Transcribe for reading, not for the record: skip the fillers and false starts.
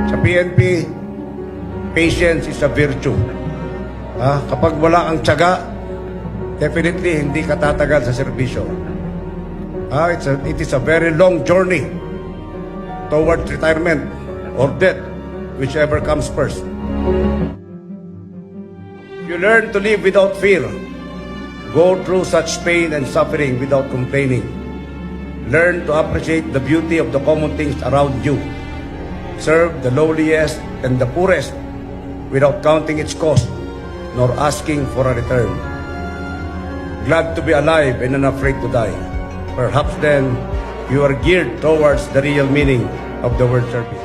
Sa PNP, patience is a virtue. Kapag wala ang tiyaga, definitely hindi ka tatagal sa serbisyo. It is a very long journey towards retirement or death, whichever comes first. You learn to live without fear. Go through such pain and suffering without complaining. Learn to appreciate the beauty of the common things around you. Serve the lowliest and the poorest without counting its cost nor asking for a return. Glad to be alive and unafraid to die. Perhaps then you are geared towards the real meaning of the word service.